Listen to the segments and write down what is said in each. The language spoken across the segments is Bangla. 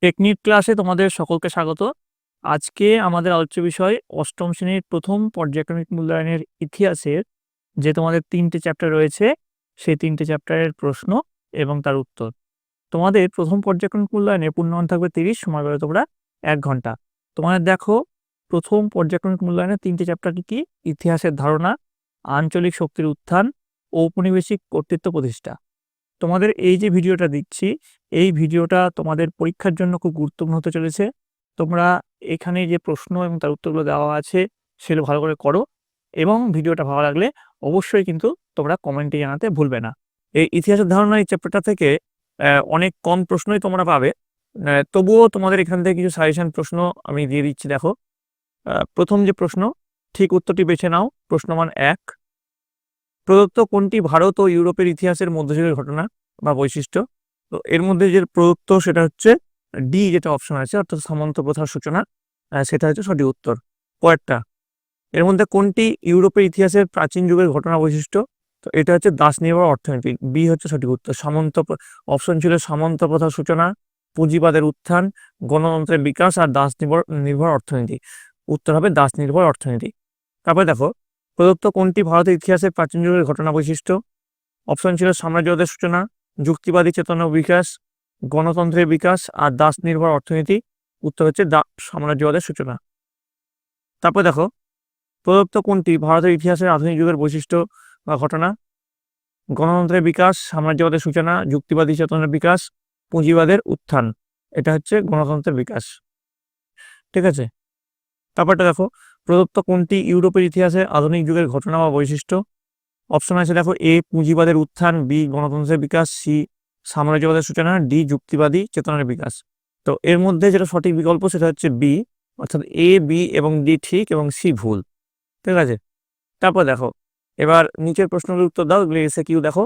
টেকনিক ক্লাসে তোমাদের সকলকে স্বাগত। আজকে আমাদের আলোচ্য বিষয় অষ্টম শ্রেণীর প্রথম পর্যায়ক্রমিক মূল্যায়নের ইতিহাসের যে তোমাদের ৩টে চ্যাপ্টার রয়েছে, সেই ৩টে চ্যাপ্টারের প্রশ্ন এবং তার উত্তর। তোমাদের প্রথম পর্যায়ক্রমিক মূল্যায়নে পূর্ণমান থাকবে ৩০, সময় পাবে তোমরা ১ ঘন্টা। তোমাদের দেখো, প্রথম পর্যায়ক্রমিক মূল্যায়নের ৩টে চ্যাপ্টার কি? ইতিহাসের ধারণা, আঞ্চলিক শক্তির উত্থান, ঔপনিবেশিক কর্তৃত্ব প্রতিষ্ঠা। তোমাদের এই যে ভিডিওটা দিচ্ছি, এই ভিডিওটা তোমাদের পরীক্ষার জন্য খুব গুরুত্বপূর্ণ হতে চলেছে। তোমরা এখানে যে প্রশ্ন এবং তার উত্তরগুলো দেওয়া আছে সেগুলো ভালো করে করো, এবং ভিডিওটা ভালো লাগলে অবশ্যই কিন্তু তোমরা কমেন্টে জানাতে ভুলবে না। এই ইতিহাসের ধারণা এই চ্যাপ্টারটা থেকে অনেক কম প্রশ্নই তোমরা পাবে, তবুও তোমাদের এখান থেকে কিছু সাজেশন প্রশ্ন আমি দিয়ে দিচ্ছি। দেখো, প্রথম যে প্রশ্ন, ঠিক উত্তরটি বেছে নাও। প্রশ্ন মান ১, প্রদত্ত কোনটি ভারত ও ইউরোপের ইতিহাসের মধ্যযুগের ঘটনা বা বৈশিষ্ট্য? তো এর মধ্যে যে প্রদত্ত সেটা হচ্ছে ডি, যেটা অপশন আছে, অর্থাৎ সামন্ত প্রথার সূচনা, সেটা হচ্ছে সঠিক উত্তর। পরেরটা, এর মধ্যে কোনটি ইউরোপের ইতিহাসের প্রাচীন যুগের ঘটনা বৈশিষ্ট্য? তো এটা হচ্ছে দাস নির্ভর অর্থনীতি, বি হচ্ছে সঠিক উত্তর। অপশন ছিল সামন্ত প্রথার সূচনা, পুঁজিবাদের উত্থান, গণতন্ত্রের বিকাশ আর দাস নির্ভর অর্থনীতি। উত্তর হবে দাস নির্ভর অর্থনীতি। তারপরে দেখো, প্রদত্ত কোনটি ভারতের ইতিহাসের প্রাচীন যুগের ঘটনা বৈশিষ্ট্য? অপশন ছিল সাম্রাজ্যবাদের সূচনা, যুক্তিবাদী চেতনার বিকাশ, গণতন্ত্রের বিকাশ আর দাস নির্ভর অর্থনীতি। উত্তর হচ্ছে সাম্রাজ্যবাদের সূচনা। তারপর দেখো, প্রদত্ত কোনটি ভারতের ইতিহাসের আধুনিক যুগের বৈশিষ্ট্য বা ঘটনা? গণতন্ত্রের বিকাশ, সাম্রাজ্যবাদের সূচনা, যুক্তিবাদী চেতনার বিকাশ, পুঁজিবাদের উত্থান। এটা হচ্ছে গণতন্ত্রের বিকাশ। ঠিক আছে, তারপরটা দেখো, প্রদত্ত কোনটি ইউরোপের ইতিহাসে আধুনিক যুগের ঘটনা বা বৈশিষ্ট্য? অপশন আছে দেখো, এ পুঁজিবাদের উত্থান, বি গণতন্ত্রের বিকাশ, সি সাম্রাজ্যবাদের সূচনা, ডি যুক্তিবাদী চেতনার বিকাশ। তো এর মধ্যে যেটা সঠিক বিকল্প সেটা হচ্ছে বি, অর্থাৎ এ, বি এবং ডি ঠিক এবং সি ভুল। ঠিক আছে, তারপর দেখো, এবার নিচের প্রশ্নগুলোর উত্তর দাও। এগুলো এসে কিউ দেখো,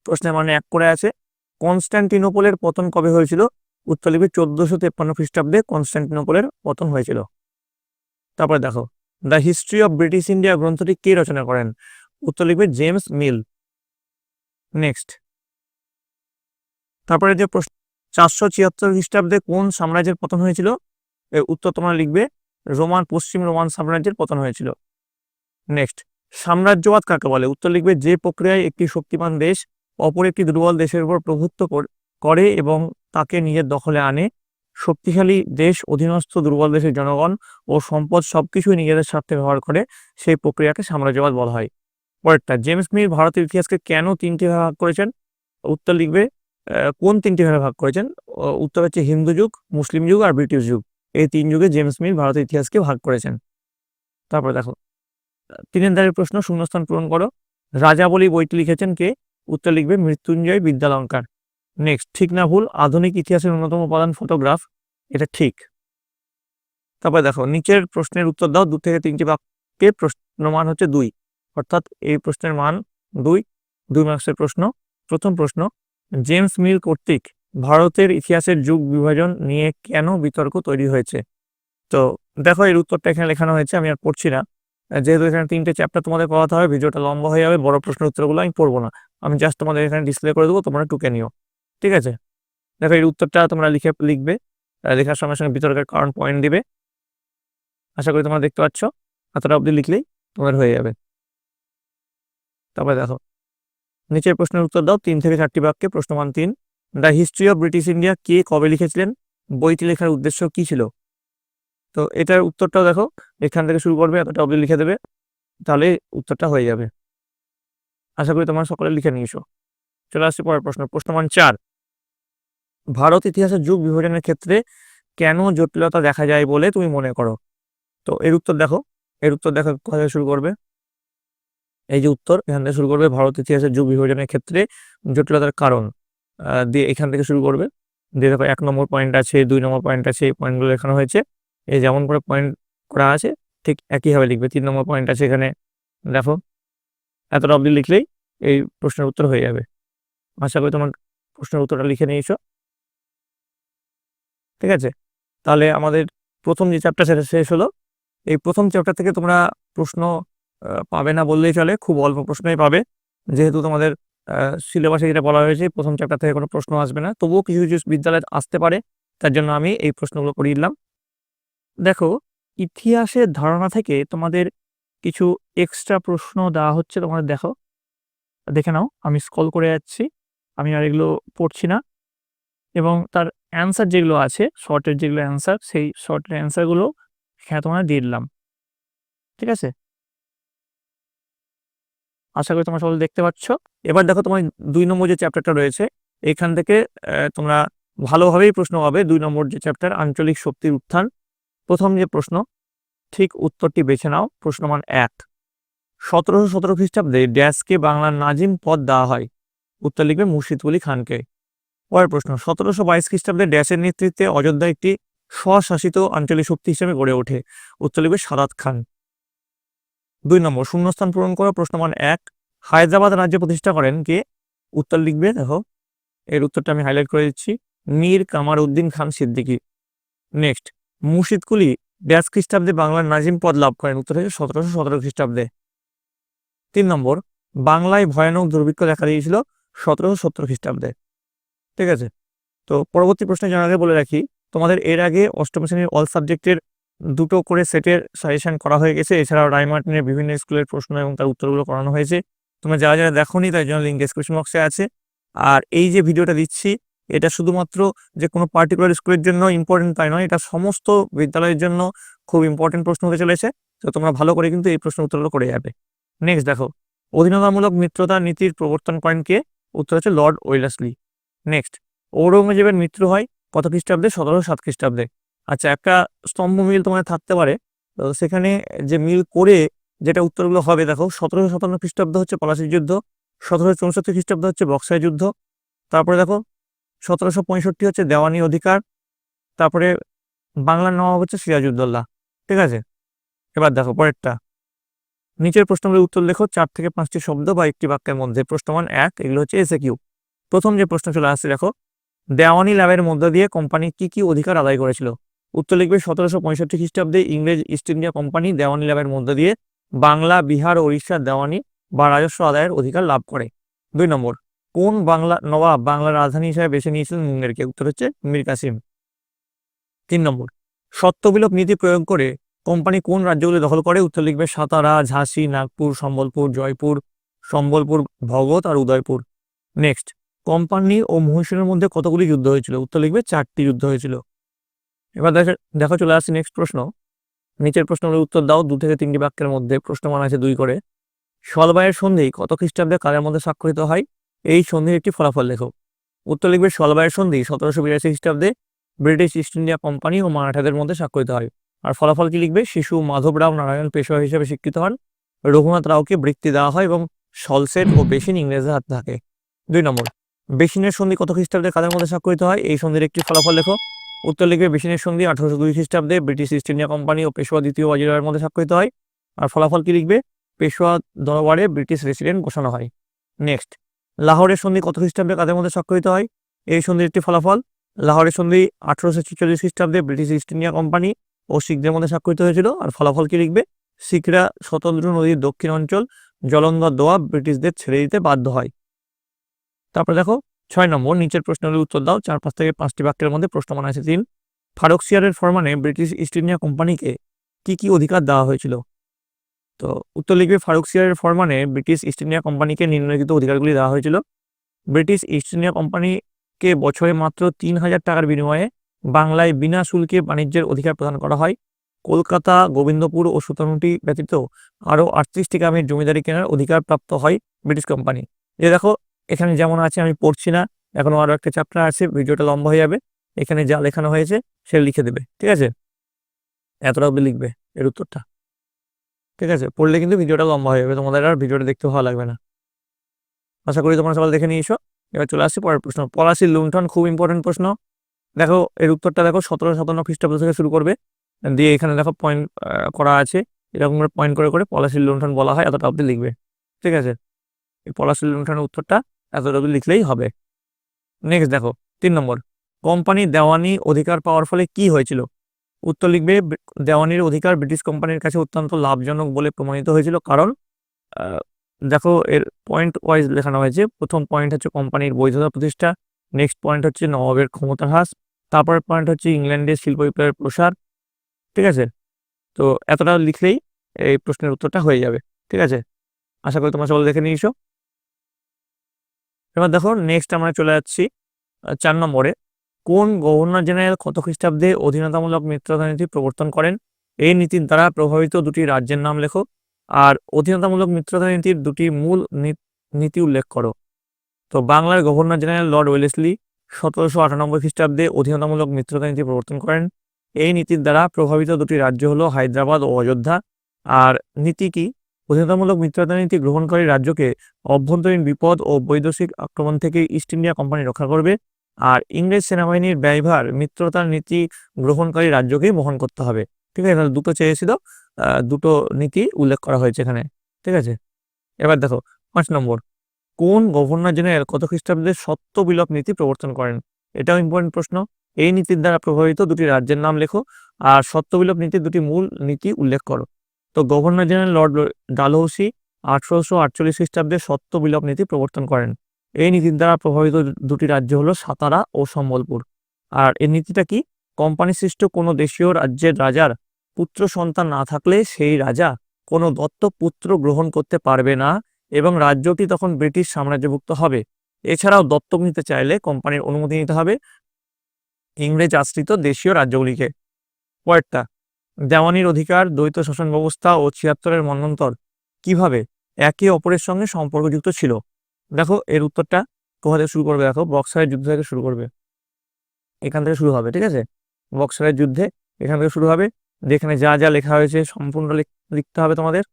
প্রশ্নের মানে ১ করে আছে, কনস্ট্যান্টিনোপলের পতন কবে হয়েছিল? উত্তর লিখবে 1453 খ্রিস্টাব্দে কনস্ট্যান্টিনোপলের পতন হয়েছিল। তারপরে দেখো, the history of British India গ্রন্থটি কে রচনা করেন? উত্তর লিখবে জেমস মিল। নেক্সট, তারপরে যে প্রশ্ন, 476 খ্রিস্টাব্দে কোন সাম্রাজ্যের পতন হয়েছিল? এর উত্তর তোমরা লিখবে পশ্চিম রোমান সাম্রাজ্যের পতন হয়েছিল। নেক্সট, সাম্রাজ্যবাদ কাকে বলে? উত্তর লিখবে যে প্রক্রিয়ায় একটি শক্তিমান দেশ অপর একটি দুর্বল দেশের উপর প্রভুত্ব করে এবং তাকে নিজের দখলে আনে। শক্তিশালী দেশ অধীনস্থ দুর্বল দেশের জনগণ ও সম্পদ সবকিছুই নিজেদের স্বার্থে ব্যবহার করে, সেই প্রক্রিয়াকে সাম্রাজ্যবাদ বলা হয়। পরেরটা, জেমস মিল ভারতের ইতিহাসকে কেন 3টে ভাগে ভাগ করেছেন? উত্তর লিখবে কোন 3টে ভাগে ভাগ করেছেন? উত্তর হচ্ছে হিন্দু যুগ, মুসলিম যুগ আর ব্রিটিশ যুগ। এই 3 যুগে জেমস মিল ভারতের ইতিহাসকে ভাগ করেছেন। তারপরে দেখো, 3 দাগের প্রশ্ন, শূন্যস্থান পূরণ করো। রাজাবলী বইটি লিখেছেন কে? উত্তর লিখবে মৃত্যুঞ্জয় বিদ্যালঙ্কার। নেক্সট, ঠিক না ভুল আধুনিক ইতিহাসের অন্যতম উপাদান ফটোগ্রাফ? এটা ঠিক। তারপরে দেখো, নিচের প্রশ্নের উত্তর দাও। 2 থেকে 3টি বাক্যে প্রশ্ন মান হচ্ছে 2, অর্থাৎ এই প্রশ্নের মান 2 মার্কসের প্রশ্ন। প্রথম প্রশ্ন, জেমস মিল কর্তৃক ভারতের ইতিহাসের যুগ বিভাজন নিয়ে কেন বিতর্ক তৈরি হয়েছে? তো দেখো, এর উত্তরটা এখানে লেখানো হয়েছে, আমি আর পড়ছি না, যেহেতু এখানে 3টে চ্যাপ্টার তোমাদের পড়াতে হবে, ভিডিওটা লম্বা হয়ে যাবে, বড় প্রশ্নের উত্তরগুলো আমি পড়বো না, আমি জাস্ট তোমাদের এখানে ডিসপ্লে করে দেবো, তোমরা টুকে নিও। ঠিক আছে, দেখো এর উত্তরটা তোমরা লিখবে, লেখার সঙ্গে সঙ্গে বিতর্কের কারণ পয়েন্ট দিবে। আশা করি তোমরা দেখতে পাচ্ছ, এতটা অবধি লিখলেই তোমাদের হয়ে যাবে। তারপরে দেখো, নিচের প্রশ্নের উত্তর দাও 3 থেকে 4টি বাক্যে। প্রশ্ন মান 3, the history of British India কে কবে লিখেছিলেন? বইটি লেখার উদ্দেশ্য কি ছিল? তো এটার উত্তরটাও দেখো, এখান থেকে শুরু করবে, এতটা অবধি লিখে দেবে, তাহলে উত্তরটা হয়ে যাবে। আশা করি তোমরা সকলে লিখে নিয়েছো। চলে আসছি পরের প্রশ্ন। প্রশ্ন মান 4, ভারত ইতিহাসের যুগ বিভাজনের ক্ষেত্রে কেন জটিলতা দেখা যায় বলে তুমি মনে করো? তো এর উত্তর দেখো, কোথায় শুরু করবে? এই যে উত্তর, এখান থেকে শুরু করবে, ভারত ইতিহাসের যুগ বিভাজনের ক্ষেত্রে জটিলতার কারণ দিয়ে এখান থেকে শুরু করবে। দিয়ে দেখো 1 নম্বর পয়েন্ট আছে, 2 নম্বর পয়েন্ট আছে, এই পয়েন্টগুলো লেখানো হয়েছে, এই যেমন করে পয়েন্ট করা আছে ঠিক একইভাবে লিখবে। 3 নম্বর পয়েন্ট আছে এখানে, দেখো এতটা অবধি লিখলেই এই প্রশ্নের উত্তর হয়ে যাবে। আশা করি তোমার প্রশ্নের উত্তরটা লিখে নিয়েছো। ঠিক আছে, তাহলে আমাদের প্রথম যে চ্যাপ্টার সেটা শেষ হলো। এই প্রথম চ্যাপ্টার থেকে তোমরা প্রশ্ন পাবে না বললেই চলে, খুব অল্প প্রশ্নই পাবে, যেহেতু তোমাদের সিলেবাসে যেটা বলা হয়েছে প্রথম চ্যাপ্টার থেকে কোনো প্রশ্ন আসবে না, তবুও কিছু কিছু বিদ্যালয়ে আসতে পারে, তার জন্য আমি এই প্রশ্নগুলো করিয়ে দিলাম। দেখো, ইতিহাসের ধারণা থেকে তোমাদের কিছু এক্সট্রা প্রশ্ন দেওয়া হচ্ছে, তোমাদের দেখে নাও। আমি স্ক্রল করে যাচ্ছি, আমি আর এগুলো পড়ছি না, এবং তার অ্যান্সার যেগুলো আছে, শর্টের যেগুলো অ্যান্সার, সেই শর্টের অ্যান্সারগুলো এখানে তোমাদের দিয়ে দিলাম। ঠিক আছে? আশা করি তোমরা সকলে দেখতে পাচ্ছ। এবার দেখো, তোমার ২ নম্বর যে চ্যাপ্টারটা রয়েছে, এখান থেকে তোমরা ভালোভাবেই প্রশ্ন পাবে। ২ নম্বর যে চ্যাপ্টার, আঞ্চলিক শক্তির উত্থান। প্রথম যে প্রশ্ন, ঠিক উত্তরটি বেছে নাও। প্রশ্ন মান ১, ১৭১৭ খ্রিস্টাব্দে ড্যাশকে বাংলার নাজিম পদ দেওয়া হয়। উত্তর লিখবে মুর্শিদ কুলি খানকে। পরের প্রশ্ন, ১৭২২ খ্রিস্টাব্দে ড্যাশের নেতৃত্বে অযোধ্যা একটি স্বশাসিত আঞ্চলিক শক্তি হিসেবে গড়ে ওঠে। উত্তর লিখবে সাদাত খান। ২ নম্বর, শূন্যস্থান পূরণ করো। প্রশ্ন মান ১, হায়দ্রাবাদ রাজ্য প্রতিষ্ঠা করেন কে? উত্তর লিখবে, দেখো এর উত্তরটা আমি হাইলাইট করে দিচ্ছি, মীর কামার উদ্দিন খান সিদ্দিকী। নেক্সট, মুর্শিদ কুলি ড্যাশ খ্রিস্টাব্দে বাংলার নাজিম পদ লাভ করেন। উত্তর হচ্ছে ১৭১৭ খ্রিস্টাব্দে। ৩ নম্বর, বাংলায় ভয়ানক দুর্ভিক্ষ দেখা দিয়েছিল ১৭৭০ খ্রিস্টাব্দে। ঠিক আছে? তো পরবর্তী প্রশ্নে জানার আগে বলে রাখি, তোমাদের এর আগে অষ্টম শ্রেণীর অল সাবজেক্টের ২টো করে সেটের সাজেশন করা হয়ে গেছে। এছাড়াও রায়মার্টিনের বিভিন্ন স্কুলের প্রশ্ন এবং তার উত্তরগুলো করানো হয়েছে। তোমরা যারা দেখোনি, তার জন্য লিঙ্ক ডেসক্রিপশন বক্সে আছে। আর এই যে ভিডিওটা দিচ্ছি, এটা শুধুমাত্র যে কোনো পার্টিকুলার স্কুলের জন্য ইম্পর্টেন্ট তাই নয়, এটা সমস্ত বিদ্যালয়ের জন্য খুব ইম্পর্টেন্ট প্রশ্ন হতে চলেছে। তো তোমরা ভালো করে কিন্তু এই প্রশ্ন উত্তরগুলো করে যাবে। নেক্সট দেখো, অধীনতামূলক মিত্রতা নীতির প্রবর্তন করেন কে? উত্তর হচ্ছে লর্ড ওয়েলেসলি। নেক্সট, ঔরঙ্গজেবের মৃত্যু হয় কত খ্রিস্টাব্দে? ১৭০৭ খ্রিস্টাব্দে। আচ্ছা, একটা স্তম্ভ মিল তোমাদের থাকতে পারে, তো সেখানে যে মিল করে যেটা উত্তরগুলো হবে, দেখো ১৭৫৭ খ্রিস্টাব্দ হচ্ছে পলাশির যুদ্ধ, ১৭৬৪ খ্রিস্টাব্দ হচ্ছে বক্সার যুদ্ধ, তারপরে দেখো ১৭৬৫ হচ্ছে দেওয়ানি অধিকার, তারপরে বাংলার নবাব হচ্ছে সিরাজউদ্দৌলা। ঠিক আছে? এবার দেখো পরেরটা, নিচের প্রশ্নগুলোর উত্তর লেখো ৪ থেকে ৫টি শব্দ বা একটি বাক্যের মধ্যে। প্রশ্ন মান ১, এগুলো হচ্ছে এসএকিউ। প্রথম যে প্রশ্ন চলে আসছে, দেখো, দেওয়ানি লাভের মধ্য দিয়ে কোম্পানি কি কি অধিকার আদায় করেছিল? উত্তর লিখবে ১৭৬৫ খ্রিস্টাব্দে ইংরেজ ইস্ট ইন্ডিয়া কোম্পানি দেওয়ানি লাভের মধ্য দিয়ে বাংলা, বিহার ও উড়িষ্যার দেওয়ানি বা রাজস্ব আদায়ের অধিকার লাভ করে। ২ নম্বর, কোন বাংলা নবাব বাংলার রাজধানী হিসেবে বেছে নিয়েছিলেন মুঙ্গেরকে? উত্তর হচ্ছে মীর কাসিম। ৩ নম্বর, সত্যবিলোপ নীতি প্রয়োগ করে কোম্পানি কোন রাজ্যগুলি দখল করে? উত্তর লিখবে সাতারা, ঝাঁসি, নাগপুর, সম্বলপুর, জয়পুর, সম্বলপুর, ভগৎ আর উদয়পুর। নেক্সট, কোম্পানি ও মহীশূরের মধ্যে কতগুলি যুদ্ধ হয়েছিল? উত্তর লিখবে ৪টি যুদ্ধ হয়েছিল। এবার দেখো চলে আসছে নেক্সট প্রশ্ন, নিচের প্রশ্নগুলোর উত্তর দাও ২ থেকে ৩টি বাক্যের মধ্যে। প্রশ্ন মান আছে ২ করে। সলবাইয়ের সন্ধি কত খ্রিস্টাব্দে কাদের মধ্যে স্বাক্ষরিত হয়? এই সন্ধির একটি ফলাফল লেখো। উত্তর লিখবে সলবাইয়ের সন্ধি ১৭৮২ খ্রিস্টাব্দে ব্রিটিশ ইস্ট ইন্ডিয়া কোম্পানি ও মারাঠাদের মধ্যে স্বাক্ষরিত হয়। আর ফলাফল কি লিখবে? শিশু মাধবরাও নারায়ণ পেশোয়া হিসেবে স্বীকৃত হন, রঘুনাথ রাওকে বৃত্তি দেওয়া হয় এবং সলসেট ও বেসিন ইংরেজদের হাতে থাকে। ২ নম্বর, বেসিনের সন্ধি কত খ্রিস্টাব্দে কাদের মধ্যে স্বাক্ষরিত হয়? এই সন্ধির একটি ফলাফল লেখো। উত্তর লিখবে বেসিনের সন্ধি ১৮০২ খ্রিস্টাব্দে ব্রিটিশ ইস্ট ইন্ডিয়া কোম্পানি ও পেশোয়া দ্বিতীয় বাজিরাওয়ের মধ্যে স্বাক্ষরিত হয়। আর ফলাফল কি লিখবে? পেশোয়া দরবারে ব্রিটিশ রেসিডেন্ট ঘোষণা হয়। নেক্সট, লাহোরের সন্ধি কত খ্রিস্টাব্দে কাদের মধ্যে স্বাক্ষরিত হয়? এই সন্ধির একটি ফলাফল, লাহোরের সন্ধি ১৮৪৬ খ্রিস্টাব্দে ব্রিটিশ ইস্ট ইন্ডিয়া কোম্পানি ও শিখদের মধ্যে স্বাক্ষরিত হয়েছিল। আর ফলাফল কি লিখবে? শিখরা শতদ্রু নদীর দক্ষিণ অঞ্চল জলন্ধর দোয়াব ব্রিটিশদের ছেড়ে দিতে বাধ্য হয়। তারপরে দেখো ৬ নম্বর, নিচের প্রশ্নের উত্তর দাও ৪-৫ থেকে ৫টি বাক্যের মধ্যে। প্রশ্ন মান আছে ৩, ফারুকসিয়ারের ফরমানে ব্রিটিশ ইস্ট ইন্ডিয়া কোম্পানিকে কি কি অধিকার দেওয়া হয়েছিল? তো উত্তর লিখবে ফারুকসিয়ারের ফরমানে ব্রিটিশ ইস্ট ইন্ডিয়া কোম্পানিকে নিম্নলিখিত অধিকারগুলি দেওয়া হয়েছিল। ব্রিটিশ ইস্ট ইন্ডিয়া কোম্পানিকে বছরে মাত্র ৩,০০০ টাকার বিনিময়ে বাংলায় বিনা শুল্কে বাণিজ্যের অধিকার প্রদান করা হয়। কলকাতা, গোবিন্দপুর ও সুতানুটি ব্যতীত আরও ৩৮টি গ্রামের জমিদারি কেনার অধিকার প্রাপ্ত হয় ব্রিটিশ কোম্পানি। যে দেখো, এখানে যেমন আছে, আমি পড়ছি না, এখনো আরও একটা চ্যাপ্টার আছে, ভিডিওটা লম্বা হয়ে যাবে। এখানে যা লেখানো হয়েছে সেটা লিখে দেবে। ঠিক আছে? এতটা অবধি লিখবে এর উত্তরটা। ঠিক আছে? পড়লে কিন্তু ভিডিওটা লম্বা হয়ে যাবে, তোমাদের আর ভিডিওটা দেখতে ভালো লাগবে না। আশা করি তোমরা সবাই দেখে নিয়েছো। এবার চলে আসছি পরের প্রশ্ন, পলাশির লুণ্ঠন। খুব ইম্পর্টেন্ট প্রশ্ন। দেখো এর উত্তরটা, দেখো ১৭৫৭ খ্রিস্টাব্দ থেকে শুরু করবে, দিয়ে এখানে দেখো পয়েন্ট করা আছে, এরকম করে পয়েন্ট করে করে পলাশির লুণ্ঠন বলা হয়, এতটা অবধি লিখবে। ঠিক আছে? এই পলাশির লুণ্ঠনের উত্তরটা এতটা অবধি লিখলেই হবে। নেক্সট দেখো ৩ নম্বর, কোম্পানির দেওয়ানি অধিকার পাওয়ার ফলে কি হয়েছিল? উত্তর লিখবে দেওয়ানির অধিকার ব্রিটিশ কোম্পানির কাছে অত্যন্ত লাভজনক বলে প্রমাণিত হয়েছিল। কারণ দেখো এর পয়েন্ট ওয়াইজ লেখানো হয়েছে। প্রথম পয়েন্ট হচ্ছে কোম্পানির বৈধতা প্রতিষ্ঠা, নেক্সট পয়েন্ট হচ্ছে নবাবের ক্ষমতা হ্রাস, তারপরের পয়েন্ট হচ্ছে ইংল্যান্ডের শিল্প বিপ্লবের প্রসার। ঠিক আছে, তো এতটা লিখলেই এই প্রশ্নের উত্তরটা হয়ে যাবে। ঠিক আছে, আশা করি তোমরা সকলে দেখে নিয়েছো। এবার দেখো নেক্সট আমরা চলে যাচ্ছি 4 নম্বরে। কোন গভর্নর জেনারেল কত খ্রিস্টাব্দে অধীনতামূলক মিত্রতা নীতি প্রবর্তন করেন? এই নীতির দ্বারা প্রভাবিত দুটি রাজ্যের নাম লেখো আর অধীনতামূলক মিত্রতা নীতির দুটি মূল নীতি উল্লেখ করো। তো বাংলার গভর্নর জেনারেল লর্ড ওয়েলেসলি 1798 খ্রিস্টাব্দে অধীনতামূলক মিত্রতা নীতি প্রবর্তন করেন। এই নীতির দ্বারা প্রভাবিত দুটি রাজ্য হলো হায়দ্রাবাদ ও অযোধ্যা। আর নীতি কি? অধীনতামূলক মিত্রতা নীতি গ্রহণকারী রাজ্যকে অভ্যন্তরীণ বিপদ ও বৈদেশিক আক্রমণ থেকে ইস্ট ইন্ডিয়া কোম্পানি রক্ষা করবে। আর ইংরেজ সেনাবাহিনীর ব্যয়ভার মিত্রতার নীতি গ্রহণকারী রাজ্যকেই বহন করতে হবে। ঠিক আছে, তাহলে দুটো চেয়েছিল, দুটো নীতি উল্লেখ করা হয়েছে এখানে। ঠিক আছে, এবার দেখো 5 নম্বর। কোন গভর্নর জেনারেল কত খ্রিস্টাব্দে সত্য বিলোপ নীতি প্রবর্তন করেন? এটাও ইম্পর্টেন্ট প্রশ্ন। এই নীতির দ্বারা প্রভাবিত দুটি রাজ্যের নাম লেখো আর সত্য বিলোপ নীতির দুটি মূল নীতি উল্লেখ করো। তো গভর্নর জেনারেল লর্ড ডালহৌসি 1848 খ্রিস্টাব্দে সত্য বিলোপ নীতি প্রবর্তন করেন। এই নীতির দ্বারা প্রভাবিত দুটি রাজ্য হলো সাতারা ও সম্বলপুর। আর এই নীতিটা কি? কোম্পানি সৃষ্ট কোনো দেশীয় রাজ্যের রাজার পুত্র সন্তান না থাকলে সেই রাজা কোনো দত্তক পুত্র গ্রহণ করতে পারবে না এবং রাজ্যটি তখন ব্রিটিশ সাম্রাজ্যভুক্ত হবে। এছাড়াও দত্তক নিতে চাইলে কোম্পানির অনুমতি নিতে হবে ইংরেজ আশ্রিত দেশীয় রাজ্যগুলিকে। পরেরটা, দেওয়ানির অধিকার, দ্বৈত শাসন ব্যবস্থা ও 76-এর মন্বন্তর কিভাবে একে অপরের সঙ্গে সম্পর্কযুক্ত ছিল? দেখো এর উত্তরটা কোথা থেকে শুরু করবে? দেখো বক্সারের যুদ্ধ থেকে শুরু করবে, এখান থেকে শুরু হবে। ঠিক আছে, বক্সারের যুদ্ধে এখান থেকে শুরু হবে। যেখানে যা যা লেখা হয়েছে সম্পূর্ণ লিখতে হবে তোমাদের।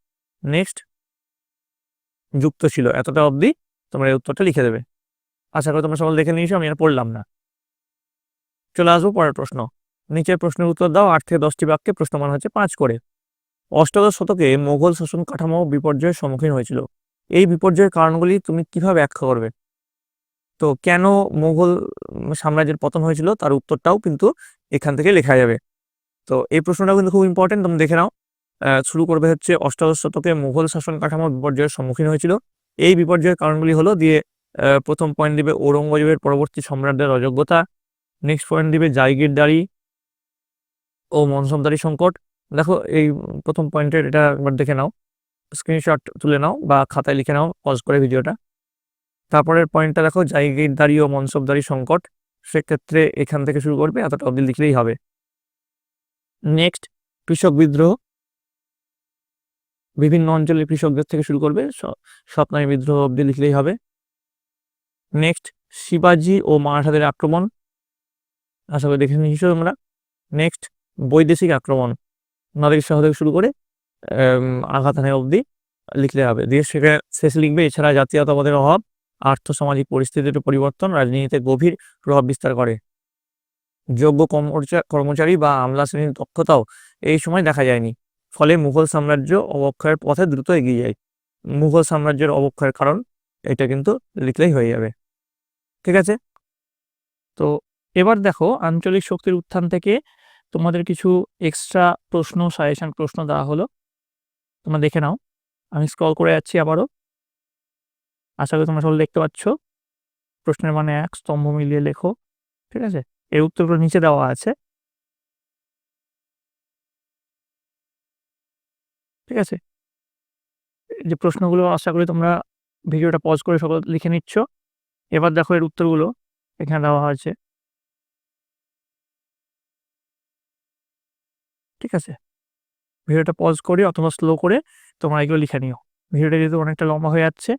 নেক্সট, যুক্ত ছিল, এতটা অবধি তোমরা এই উত্তরটা লিখে দেবে। আশা করি তোমরা সকলে দেখে নিয়েছো, আমি আর পড়লাম না। চলে আসবো পরের প্রশ্ন। নিচের প্রশ্নের উত্তর দাও। 8 থেকে 10টি বাক্যে প্রশ্নমান হচ্ছে 5 করে। অষ্টাদশ শতকে মোগল শাসন কাঠামো বিপর্যয়ের সম্মুখীন হয়েছিল। এই বিপর্যয়ের কারণগুলি তুমি কিভাবে ব্যাখ্যা করবে? তো কেন মোগল সাম্রাজ্যের পতন হয়েছিল তার উত্তরটাও কিন্তু এখান থেকে লেখা যাবে। তো এই প্রশ্নটা কিন্তু খুব ইম্পর্টেন্ট, তুমি দেখে নাও। শুরু করবে হচ্ছে অষ্টাদশ শতকে মুঘল শাসন কাঠামো বিপর্যয়ের সম্মুখীন হয়েছিল। এই বিপর্যয়ের কারণগুলি হলো দিয়ে প্রথম পয়েন্ট দিবে ঔরঙ্গজেবের পরবর্তী সম্রাটদের অযোগ্যতা। নেক্সট পয়েন্ট দিবে জায়গিরদারি ও মনসবদারি সংকট। দেখো এই প্রথম পয়েন্টের এটা একবার দেখে নাও, স্ক্রিনশট তুলে নাও বা খাতায় লিখে নাও পজ করে ভিডিওটা। তারপরের পয়েন্টটা দেখো জায়গিরদারি ও মনসবদারি সংকট, সেক্ষেত্রে এখান থেকে শুরু করবে, এতটা অবধি লিখলেই হবে। নেক্সট, কৃষক বিদ্রোহ, বিভিন্ন অঞ্চলের কৃষকদের থেকে শুরু করবে, সতনামী বিদ্রোহ অব্দি লিখলেই হবে। নেক্সট, শিবাজি ও মারাঠাদের আক্রমণ, আশা করি দেখে নিয়েছো তোমরা। নেক্সট, বৈদেশিক আক্রমণ, নাদির শাহ থেকে শুরু করে আঘাত হানে অব্দি লিখলে হবে। দিয়ে সেখানে শেষে লিখবে এছাড়া জাতীয়তাবাদের অভাব, আর্থ সামাজিক পরিস্থিতির পরিবর্তন রাজনীতিতে গভীর প্রভাব বিস্তার করে। যোগ্য কর্মচারী বা আমলা শ্রেণীর দক্ষতাও এই সময় দেখা যায়নি, ফলে মুঘল সাম্রাজ্য অবক্ষয়ের পথে দ্রুত এগিয়ে যায়। মুঘল সাম্রাজ্যের অবক্ষয়ের কারণ এটা কিন্তু লিখলেই হয়ে যাবে। ঠিক আছে, তো এবার দেখো আঞ্চলিক শক্তির উত্থান থেকে তোমাদের কিছু এক্সট্রা প্রশ্ন, সাজেশন প্রশ্ন দেওয়া হলো, তোমরা দেখে নাও। আমি স্ক্রল করে যাচ্ছি আবারও, আশা করি তোমরা সকলে দেখতে পাচ্ছ। প্রশ্নের মানে 1 স্তম্ভ মিলিয়ে লেখো। ঠিক আছে, এর উত্তরগুলো নিচে দেওয়া আছে। ঠিক আছে, যে প্রশ্নগুলো আশা করি তোমরা ভিডিওটা পজ করে সকল লিখে নিচ্ছ। এবার দেখো এর উত্তরগুলো এখানে দেওয়া হয়েছে। ঠিক আছে, ভিডিওটা পজ করে অথবা স্লো করে তোমরা এগুলো লিখে নিও। ভিডিওটা যেহেতু অনেকটা লম্বা হয়ে যাচ্ছে।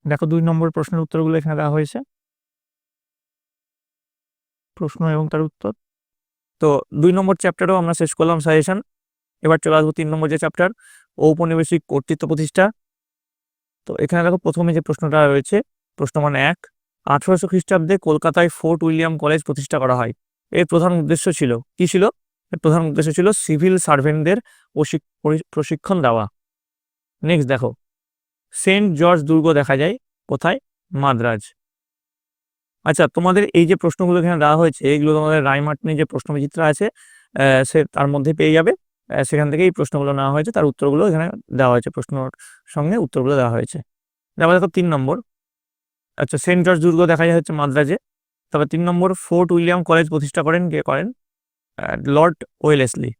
দেখো 2 নম্বর প্রশ্নের উত্তরগুলো এখানে দেওয়া হয়েছে, প্রশ্ন এবং তার উত্তর। তো 2 নম্বর চ্যাপ্টারও আমরা শেষ করলাম সাজেশন। এবার চলে আসবো 3 নম্বর যে চ্যাপ্টার, ঔপনিবেশিক কর্তৃত্ব প্রতিষ্ঠা। তো এখানে দেখো প্রথমে যে প্রশ্নটা রয়েছে, প্রশ্ন মানে 1, 1800 খ্রিস্টাব্দে কলকাতায় ফোর্ট উইলিয়াম কলেজ প্রতিষ্ঠা করা হয়। এর প্রধান উদ্দেশ্য ছিল কি? ছিল এর প্রধান উদ্দেশ্য ছিল সিভিল সার্ভেন্টদের প্রশিক্ষণ দেওয়া। নেক্সট দেখো, সেন্ট জর্জ দুর্গ দেখা যায় কোথায়? মাদ্রাজ। আচ্ছা, তোমাদের এই যে প্রশ্নগুলো এখানে দেওয়া হয়েছে এগুলো তোমাদের রায়মার্টিনে যে প্রশ্নবিচিত্রা আছে সে তার মধ্যে পেয়ে যাবে। সেখান থেকে এই প্রশ্নগুলো নেওয়া হয়েছে, তার উত্তরগুলো এখানে দেওয়া হয়েছে, প্রশ্নর সঙ্গে উত্তরগুলো দেওয়া হয়েছে। তারপর দেখো 3 নম্বর, আচ্ছা সেন্ট জর্জ দুর্গ দেখা যায় হচ্ছে মাদ্রাজে, তবে 3 নম্বর ফোর্ট উইলিয়াম কলেজ প্রতিষ্ঠা করেন কে করেন? Lord Wellesley.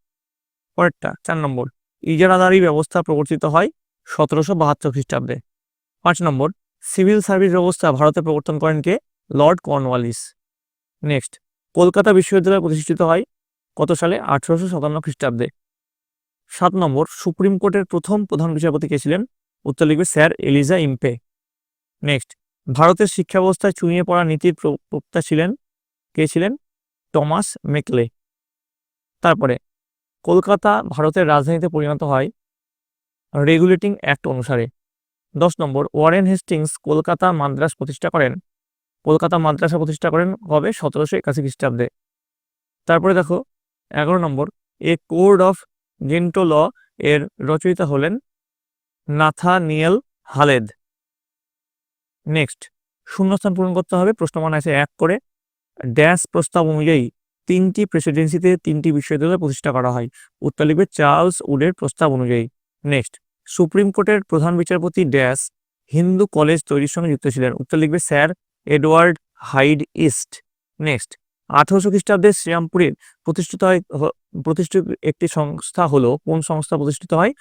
পরেরটা 4 নম্বর ইজারাদারি ব্যবস্থা প্রবর্তিত হয় 1772 খ্রিস্টাব্দে। 5 নম্বর সিভিল সার্ভিস ব্যবস্থা ভারতে প্রবর্তন করেন কে? Lord Cornwallis. নেক্সট কলকাতা বিশ্ববিদ্যালয় প্রতিষ্ঠিত হয় কত সালে? 1857 খ্রিস্টাব্দে। 7 নম্বর সুপ্রিম কোর্টের প্রথম প্রধান বিচারপতি কে ছিলেন? উত্তর লিখবে স্যার এলিজা ইম্পে। নেক্সট ভারতের শিক্ষা ব্যবস্থায় চুইয়ে পড়া নীতির প্রবক্তা ছিলেন কে ছিলেন? Thomas Macaulay. তারপরে কলকাতা ভারতের রাজধানীতে পরিণত হয় রেগুলেটিং অ্যাক্ট অনুসারে। 10 নম্বর ওয়ারেন হেস্টিংস কলকাতা মাদ্রাস প্রতিষ্ঠা করেন। কলকাতা মাদ্রাসা প্রতিষ্ঠা করেন কবে? 1781 খ্রিস্টাব্দে। তারপরে দেখো 11 নম্বর এ কোড অফ জেন্টো ল এর রচয়িতা হলেন নাথানিয়েল হালেদ। নেক্সট শূন্যস্থান পূরণ করতে হবে, প্রশ্নমান আছে 1 করে। ড্যাশ প্রস্তাব অনুযায়ী 3টি প্রেসিডেন্সিতে 3টি বিশ্ববিদ্যালয় প্রতিষ্ঠা করা হয়। উত্তর লিখবে চার্লস উডের প্রস্তাব অনুযায়ী। নেক্সট সুপ্রিম কোর্টের প্রধান বিচারপতি ড্যাশ হিন্দু কলেজ তৈরির সঙ্গে যুক্ত ছিলেন। উত্তর লিখবে sir Edward Hyde East. Next 1800 খ্রিস্টাব্দে শ্রীরামপুরে প্রতিষ্ঠিত একটি সংস্থা হলো, কোন সংস্থা প্রতিষ্ঠিত হয়?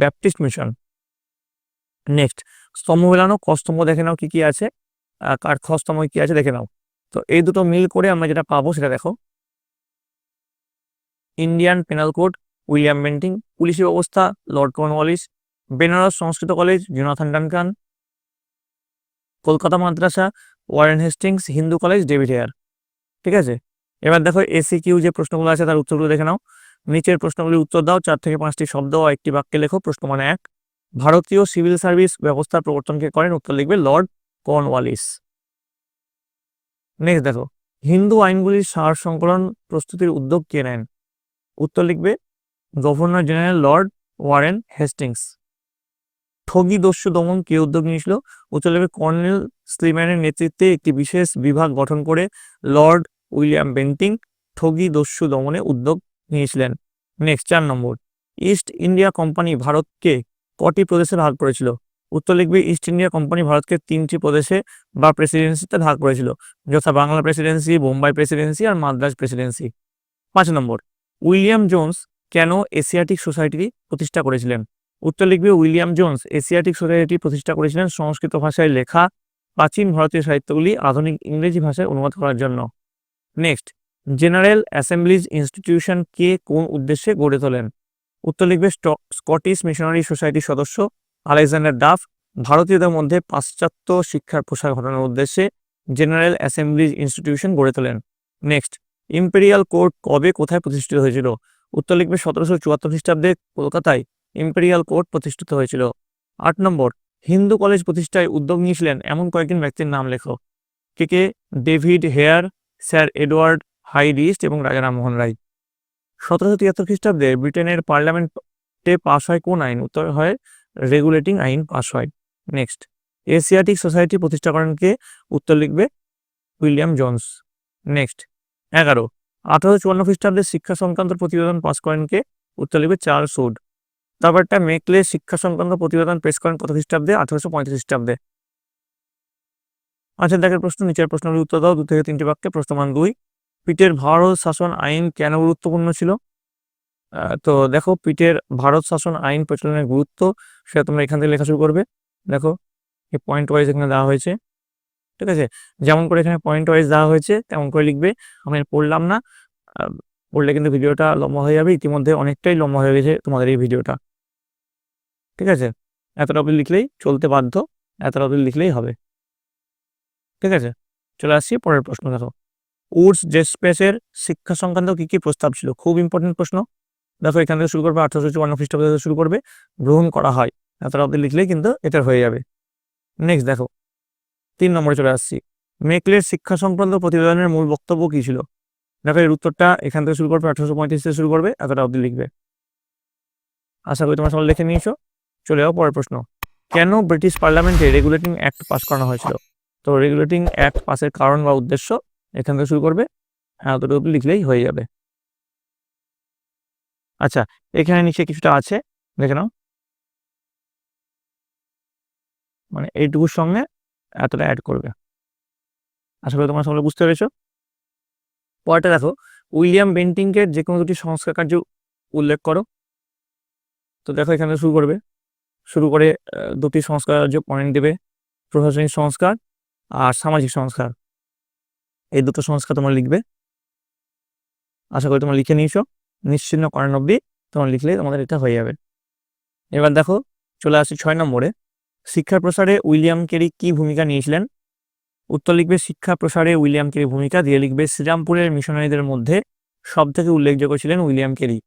Baptist mission. নেক্সট স্তম্ভ মেলানো, ক স্তম্ভ দেখে নাও কি কি আছে, আর খ স্তম্ভ কি আছে দেখে নাও। তো এই দুটো মিল করে আমরা যেটা পাবো সেটা দেখো। Indian penal code William Bentinck, পুলিশি ব্যবস্থা lord Cornwallis, Benares Sanskrit college Jonathan Duncan, Kolkata Madrasa Warren Hastings, Hindu college David Hare. ঠিক আছে, এবার দেখো এসিকিউ যে প্রশ্নগুলো আছে তার উত্তরগুলো দেখে নাও। নিচের প্রশ্নগুলির উত্তর দাও, 4 থেকে 5টি শব্দ ও একটি বাক্যে লেখো। প্রশ্ন মানে 1 ভারতীয় সিভিল সার্ভিস ব্যবস্থার প্রবর্তনকে করেন? উত্তর লিখবে লর্ড কর্নওয়ালিস। নেক্সট দেখো হিন্দু আইনগুলির সার সংকলন প্রস্তুতির উদ্যোগ কে নেন? উত্তর লিখবে governor general lord Warren Hastings. ঠগী দস্যু দমন কে উদ্যোগ নিয়েছিল? উত্তর লিখবে কর্নেল স্লিম্যানের নেতৃত্বে একটি বিশেষ বিভাগ গঠন করে লর্ড উইলিয়াম বেন্টিং ঠগী দস্যু দমনে উদ্যোগ নিয়েছিলেন। নেক্সট 4 নম্বর ইস্ট ইন্ডিয়া কোম্পানি ভারতকে কটি প্রদেশে ভাগ করেছিল? উত্তর লিখবে ইস্ট ইন্ডিয়া কোম্পানি ভারতকে 3টি প্রদেশে বা প্রেসিডেন্সিতে ভাগ করেছিল, যথা বাংলা প্রেসিডেন্সি, বোম্বাই প্রেসিডেন্সি আর মাদ্রাজ প্রেসিডেন্সি। 5 নম্বর উইলিয়াম জোন্স কেন এশিয়াটিক সোসাইটি প্রতিষ্ঠা করেছিলেন? উত্তর লিখবে উইলিয়াম জোন্স এশিয়াটিক সোসাইটি প্রতিষ্ঠা করেছিলেন সংস্কৃত ভাষায় লেখা প্রাচীন ভারতীয় সাহিত্যগুলি আধুনিক ইংরেজি ভাষায় অনুবাদ করার জন্য। নেক্সট জেনারেল অ্যাসেম্বলিজ ইনস্টিটিউশন কে কোন উদ্দেশ্যে গড়ে তোলেন? উত্তর লিখবে স্কটিশ মিশনারি সোসাইটির সদস্য আলেকজান্ডার ডাফ ভারতীয়দের মধ্যে পাশ্চাত্য শিক্ষার প্রসার ঘটানোর উদ্দেশ্যে জেনারেল অ্যাসেম্বলিজ ইনস্টিটিউশন গড়ে তোলেন। নেক্সট ইম্পেরিয়াল কোর্ট কবে কোথায় প্রতিষ্ঠিত হয়েছিল? উত্তর লিখবে 1774 খ্রিস্টাব্দে কলকাতায় ইম্পেরিয়াল কোর্ট প্রতিষ্ঠিত হয়েছিল। 8 নম্বর হিন্দু কলেজ প্রতিষ্ঠায় উদ্যোগ নিয়েছিলেন এমন কয়েকজন ব্যক্তির নাম লেখো। কে? David Hare, sir Edward Hyde East এবং রাজা রামমোহন রায়। 1773 খ্রিস্টাব্দে ব্রিটেনের পার্লামেন্টে পাশ হয় কোন আইন? উত্তর হয় রেগুলেটিং আইন পাশ হয়। নেক্সট এশিয়াটিক সোসাইটি প্রতিষ্ঠা করেন কে? উত্তর লিখবে উইলিয়াম জোন্স। নেক্সট 11 1854 খ্রিস্টাব্দে শিক্ষা সংক্রান্ত প্রতিবেদন পাশ করেন কে? উত্তর লিখবে চার্লস উড। তারপর একটা মেকলে শিক্ষা সংক্রান্ত প্রতিবেদন পেশ করেন কত খ্রিস্টাব্দে? 1835 খ্রিস্টাব্দে। আচ্ছা দেখের প্রশ্ন, নিচের প্রশ্নগুলির উত্তর দাও 2 থেকে 3টি বাক্যে। প্রশ্নমান 2 পিটের ভারত শাসন আইন কেন গুরুত্বপূর্ণ ছিল? তো দেখো পিটের ভারত শাসন আইন প্রচলনের গুরুত্ব সেটা তোমরা এখান থেকে লেখা শুরু করবে। দেখো এই পয়েন্ট ওয়াইজ এখানে দেওয়া হয়েছে, ঠিক আছে, যেমন করে এখানে পয়েন্ট ওয়াইজ দেওয়া হয়েছে তেমন করে লিখবে। আমি পড়লাম না, পড়লে কিন্তু ভিডিওটা লম্বা হয়ে যাবে, ইতিমধ্যে অনেকটাই লম্বা হয়ে গেছে তোমাদের এই ভিডিওটা, ঠিক আছে। এতটা অবধি লিখলেই চলতে বাধ্য, এতটা অবধি লিখলেই হবে, ঠিক আছে। চলে আসছি পরের প্রশ্ন। দেখো উডস জেসপেসের শিক্ষা সংক্রান্ত কি কি প্রস্তাব ছিল? খুব ইম্পর্টেন্ট প্রশ্ন। দেখো এখান থেকে শুরু করবে 1854 খ্রিস্টাব্দ থেকে শুরু করবে, গ্রহণ করা হয়, এতটা অবধি লিখলেই কিন্তু এটা হয়ে যাবে। নেক্সট দেখো 3 নম্বরে চলে আসছি, মেকলের শিক্ষা সংক্রান্ত প্রতিবেদনের মূল বক্তব্য কি ছিল? দেখো এর উত্তরটা এখান থেকে শুরু করবে 1835 থেকে শুরু করবে, এতটা অবধি লিখবে। আশা করি তোমরা সবাই লিখে নিয়েছো। চলে যাও পরের প্রশ্ন, কেন ব্রিটিশ পার্লামেন্টে রেগুলেটিং অ্যাক্ট পাস করানো হয়েছিল? তো রেগুলেটিং অ্যাক্ট পাসের কারণ বা উদ্দেশ্য এখান থেকে শুরু করবে, এতটা অবধি লিখলেই হয়ে যাবে। আচ্ছা এখানে নিচে কিছুটা আছে দেখে নাও, মানে এইটুকুর সঙ্গে এতটা অ্যাড করবে। আশা করি তোমরা সকলে বুঝতে পেরেছো। পরেরটা দেখো, উইলিয়াম বেন্টিংকের যে কোনো দুটি সংস্কার কার্য উল্লেখ করো। তো দেখো এখানে শুরু করে দুটি সংস্কার কার্য পয়েন্ট দেবে, প্রশাসনিক সংস্কার আর সামাজিক সংস্কার। এই দুটো সংস্কার তোমরা লিখবে। আশা করি তোমরা লিখে নিয়েছো, নিশ্চিহ্ন করেন অব্দি তোমরা লিখলে তোমাদের এটা হয়ে যাবে। এবার দেখো চলে আসছি 6 নম্বরে, শিক্ষার প্রসারে উইলিয়াম কেরি কি ভূমিকা নিয়েছিলেন? উত্তর লিখবে শিক্ষা প্রসারে উইলিয়াম কেরি ভূমিকা, দিয়ে লিখবে শ্রীরামপুরের মিশনারিদের মধ্যে সব থেকে উল্লেখযোগ্য ছিলেন উইলিয়াম কেরি।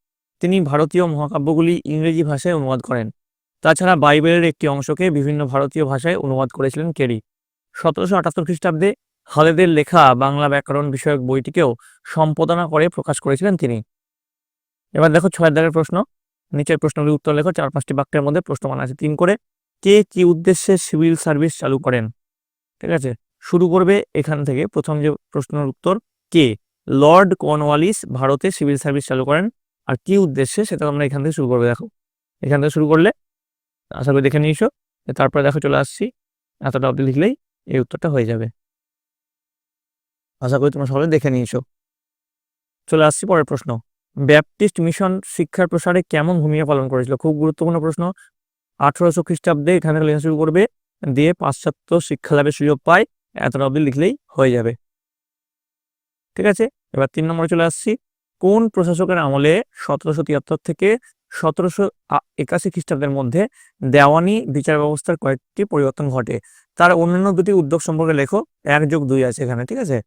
তিনি ভারতীয় মহাকাব্যগুলি ইংরেজি ভাষায় অনুবাদ করেন। তাছাড়া বাইবেলের একটি অংশকে বিভিন্ন ভারতীয় ভাষায় অনুবাদ করেছিলেন কেরি। 1778 খ্রিস্টাব্দে হালেদের লেখা বাংলা ব্যাকরণ বিষয়ক বইটিকেও সম্পাদনা করে প্রকাশ করেছিলেন তিনি। এবার দেখো 6 দাগের প্রশ্ন, নিচের প্রশ্নগুলির উত্তর লেখো। 4-5টি বাক্যের মধ্যে প্রশ্নমান আছে 3 করে। কে কি উদ্দেশ্যে সিভিল সার্ভিস চালু করেন? ঠিক আছে, শুরু করবে এখান থেকে। প্রথম যে প্রশ্নের উত্তর, কে? লর্ড কর্নওয়ালিস ভারতে সিভিল সার্ভিস চালু করেন। আর কি উদ্দেশ্যে সেটা আমরা এখান থেকে শুরু করবে। দেখো এখান থেকে শুরু করলে আশা করি দেখে নিয়েছো। তারপরে দেখো চলে আসছি, এতটা অবধি লিখলেই এই উত্তরটা হয়ে যাবে। আশা করি তোমরা সকলে দেখে নিয়েছো। চলে আসছি পরের প্রশ্ন, ব্যাপটিস্ট মিশন শিক্ষার প্রসারে কেমন ভূমিকা পালন করেছিল? খুব গুরুত্বপূর্ণ প্রশ্ন। 1800 খ্রিস্টাব্দে এখানে লেখা শুরু করবে, দিয়ে পাশ্চাত্য শিক্ষা লাভের সুযোগ পায়। এতটা অবধি লিখলেই হয়ে যাবে। ঠিক আছে, এবার 3 নম্বরে চলে আসছি, কোন প্রশাসকের আমলে 1773 থেকে 1781 খ্রিস্টাব্দের মধ্যে দেওয়ানি বিচার ব্যবস্থার কয়েকটি পরিবর্তন ঘটে? তার অন্যান্য দুটি উদ্যোগ সম্পর্কে লেখো। 1+2 আছে এখানে। ঠিক আছে,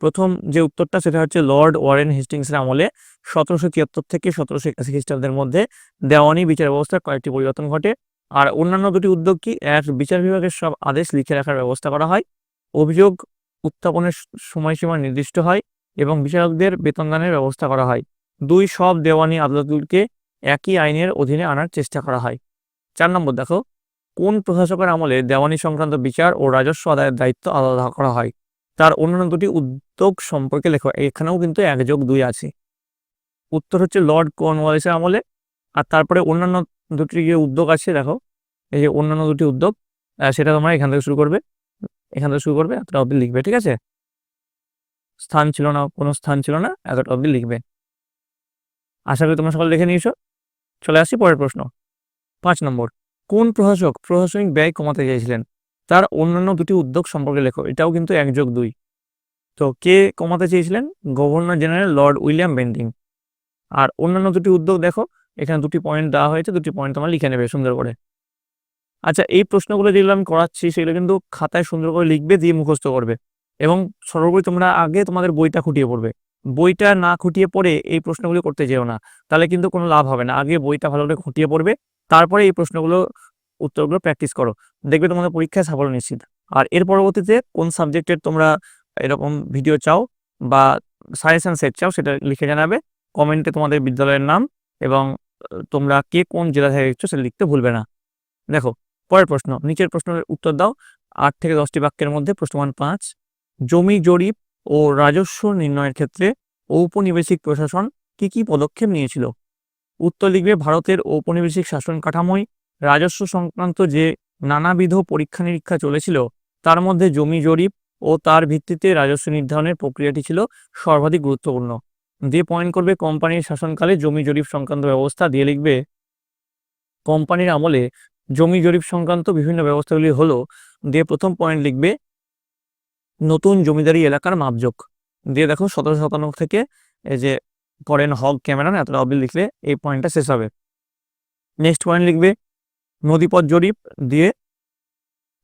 প্রথম যে উত্তরটা সেটা হচ্ছে লর্ড ওয়ারেন হেস্টিংসের আমলে 1773 থেকে 1781 খ্রিস্টাব্দের মধ্যে দেওয়ানি বিচার ব্যবস্থার কয়েকটি পরিবর্তন ঘটে। আর অন্যান্য দুটি উদ্যোগ কি? 1, বিচার বিভাগের সব আদেশ লিখে রাখার ব্যবস্থা করা হয়। অভিযোগ উত্থাপনের সময়সীমা নির্দিষ্ট হয় এবং বিচারকদের বেতনদানের ব্যবস্থা করা হয়। 2, সব দেওয়ানি আদালতগুলিকে একই আইনের অধীনে আনার চেষ্টা করা হয়। 4 নম্বর দেখো, কোন প্রশাসকের আমলে দেওয়ানি সংক্রান্ত বিচার ও রাজস্ব আদায়ের দায়িত্ব আলাদা করা হয়? তার অন্যান্য দুটি উদ্যোগ সম্পর্কে লেখো। এখানেও কিন্তু 1+2 আছে। উত্তর হচ্ছে লর্ড কর্নওয়ালিসের আমলে। আর তারপরে অন্যান্য দুটি যে উদ্যোগ আছে দেখো, এই যে অন্যান্য দুটি উদ্যোগ, সেটা তোমরা এখান থেকে শুরু করবে, এতটা অবধি লিখবে। ঠিক আছে, স্থান ছিল না, কোনো স্থান ছিল না, এতটা অবধি লিখবে। আশা করি তোমরা সকলে দেখে নিয়েছো। চলে আসছি পরের প্রশ্ন, 5 নম্বর, কোন প্রশাসক প্রশাসনিক ব্যয় কমাতে চাইছিলেন? তার অন্যান্য দুটি উদ্যোগ সম্পর্কে লেখো। এটাও কিন্তু 1+2। তো কে কমাতে চেয়েছিলেন? Governor general lord William Bentinck. আর অন্যান্য দুটি উদ্যোগ দেখো, এখানে দুটি পয়েন্ট দেওয়া হয়েছে, দুটি পয়েন্ট তোমরা লিখে নেবে সুন্দর করে। আচ্ছা, এই প্রশ্নগুলো যেগুলো আমি করাচ্ছি সেগুলো কিন্তু খাতায় সুন্দর করে লিখবে, দিয়ে মুখস্থ করবে। এবং সর্বোপরি তোমরা আগে তোমাদের বইটা খুঁটিয়ে পড়বে। বইটা না খুঁটিয়ে পড়ে এই প্রশ্নগুলো করতে যেও না, তাহলে কিন্তু কোনো লাভ হবে না। আগে বইটা ভালো করে খুঁটিয়ে পড়বে, তারপরে এই প্রশ্নগুলো উত্তরগুলো প্র্যাকটিস করো, দেখবে তোমাদের পরীক্ষায় সাফল্য নিশ্চিত। আর এর পরবর্তীতে কোন সাবজেক্টের তোমরা এরকম ভিডিও চাও বা সাজেশন সেট চাও সেটা লিখে জানাবে কমেন্টে, তোমাদের বিদ্যালয়ের নাম এবং তোমরা কে কোন জেলা থেকে দেখছো সেটা লিখতে ভুলবে না। দেখো পরের প্রশ্ন, নিচের প্রশ্নের উত্তর দাও। 8 থেকে 10টি বাক্যের মধ্যে প্রশ্নমান 5, জমি জরিপ ও রাজস্ব নির্ণয়ের ক্ষেত্রে ঔপনিবেশিক প্রশাসন কি কি পদক্ষেপ নিয়েছিল? উত্তর লিখবে ভারতের ঔপনিবেশিক শাসন কাঠামোয় রাজস্ব সংক্রান্ত যে নানাবিধ পরীক্ষা নিরীক্ষা চলেছিল, তার মধ্যে জমি জরিপ ও তার ভিত্তিতে রাজস্ব নির্ধারণের প্রক্রিয়াটি ছিল সর্বাধিক গুরুত্বপূর্ণ। দিয়ে পয়েন্ট করবে কোম্পানির শাসনকালে জমি জরিপ সংক্রান্ত ব্যবস্থা, দিয়ে লিখবে কোম্পানির আমলে জমি জরিপ সংক্রান্ত বিভিন্ন ব্যবস্থাগুলি হলো, দিয়ে প্রথম পয়েন্ট লিখবে নতুন জমিদারি এলাকার মাপজোক। দিয়ে দেখো 1797 থেকে এই যে করেন হগ ক্যামেরন, এতটা অবধি লিখলে এই পয়েন্টটা শেষ হবে। নেক্সট পয়েন্ট লিখবে নদীপথ জরিপ, দিয়ে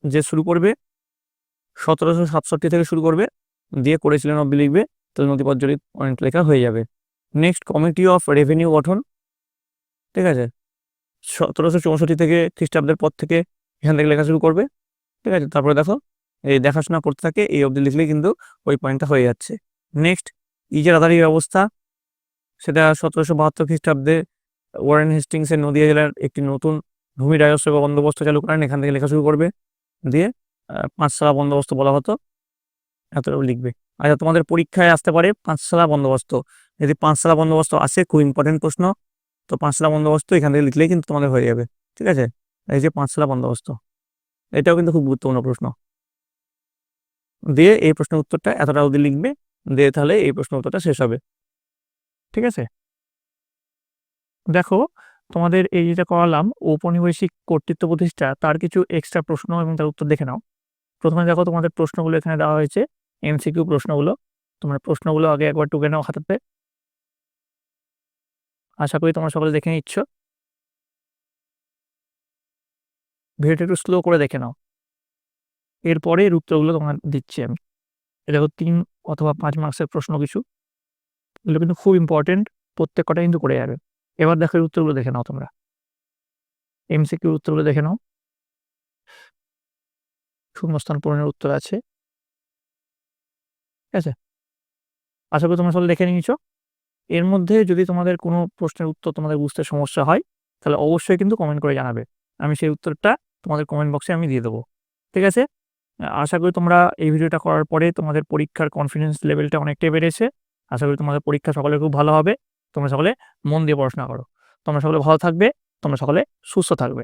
যে শুরু করবে 1767 থেকে শুরু করবে, দিয়ে করেছিলেন অবধি লিখবে, তাহলে নদীপথ জরিপ পয়েন্ট লেখা হয়ে যাবে। নেক্সট কমিটি অফ রেভিনিউ গঠন। ঠিক আছে, 1764 থেকে খ্রিস্টাব্দের পর থেকে এখান থেকে লেখা শুরু করবে। ঠিক আছে, তারপরে দেখো এই দেখাশোনা করতে থাকে, এই অবধি লিখলে কিন্তু ওই পয়েন্টটা হয়ে যাচ্ছে। নেক্সট ইজারাদারি ব্যবস্থা, সেটা 1772 খ্রিস্টাব্দে ওয়ারেন হেস্টিংসের নদিয়া জেলার একটি নতুন ভূমি রাজস্ব বন্দোবস্ত চালু করেন, এখান থেকে লেখা শুরু করবে, দিয়ে পাঁচশালা বন্দোবস্ত বলা হতো, এতটুকু লিখবে। আচ্ছা, তোমাদের পরীক্ষায় আসতে পারে পাঁচশালা বন্দোবস্ত। যদি পাঁচশালা বন্দোবস্ত আসে, খুব ইম্পর্টেন্ট প্রশ্ন, তো পাঁচশালা বন্দোবস্ত এখান থেকে লিখলেই কিন্তু তোমাদের হয়ে যাবে। ঠিক আছে, এই যে পাঁচশালা বন্দোবস্ত, এটাও কিন্তু খুব গুরুত্বপূর্ণ প্রশ্ন। দিয়ে এই প্রশ্নের উত্তরটা এতটা অবধি লিখবে, দিয়ে তাহলে এই প্রশ্নের উত্তরটা শেষ হবে। ঠিক আছে? দেখো, তোমাদের এই যেটা করালাম ঔপনিবেশিক কর্তৃত্ব প্রতিষ্ঠা, তার কিছু এক্সট্রা প্রশ্ন এবং তার উত্তর দেখে নাও। প্রথমে দেখো তোমাদের প্রশ্নগুলো এখানে দেওয়া হয়েছে, এমসিকিউ প্রশ্নগুলো। তোমরা প্রশ্নগুলো আগে একবার টুকে নাও খাতাতে। আশা করি তোমরা সকলে দেখে নিচ্ছ। ভিডিওটা একটু স্লো করে দেখে নাও। এরপরে এর উত্তরগুলো তোমার দিচ্ছি আমি। এ দেখো 3 অথবা 5 মার্কসের প্রশ্ন কিছু, এগুলো কিন্তু খুব ইম্পর্টেন্ট, প্রত্যেক কটা কিন্তু করে যাবে। এবার দেখো এর উত্তরগুলো দেখে নাও তোমরা। এমসিকিউর উত্তরগুলো দেখে নাও। শূন্যস্থান পূরণের উত্তর আছে। ঠিক আছে? আশা করি তোমরা সকলে দেখে নিয়েছো। এর মধ্যে যদি তোমাদের কোনো প্রশ্নের উত্তর তোমাদের বুঝতে সমস্যা হয়, তাহলে অবশ্যই কিন্তু কমেন্ট করে জানাবে। আমি সেই উত্তরটা তোমাদের কমেন্ট বক্সে আমি দিয়ে দেবো। ঠিক আছে? আশা করি তোমরা এই ভিডিওটা করার পরে তোমাদের পরীক্ষার কনফিডেন্স লেভেলটা অনেকটাই বেড়েছে। আশা করি তোমাদের পরীক্ষা সকলের খুব ভালো হবে। তোমরা সকলে মন দিয়ে পড়াশোনা করো। তোমরা সকলে ভালো থাকবে, তোমরা সকলে সুস্থ থাকবে।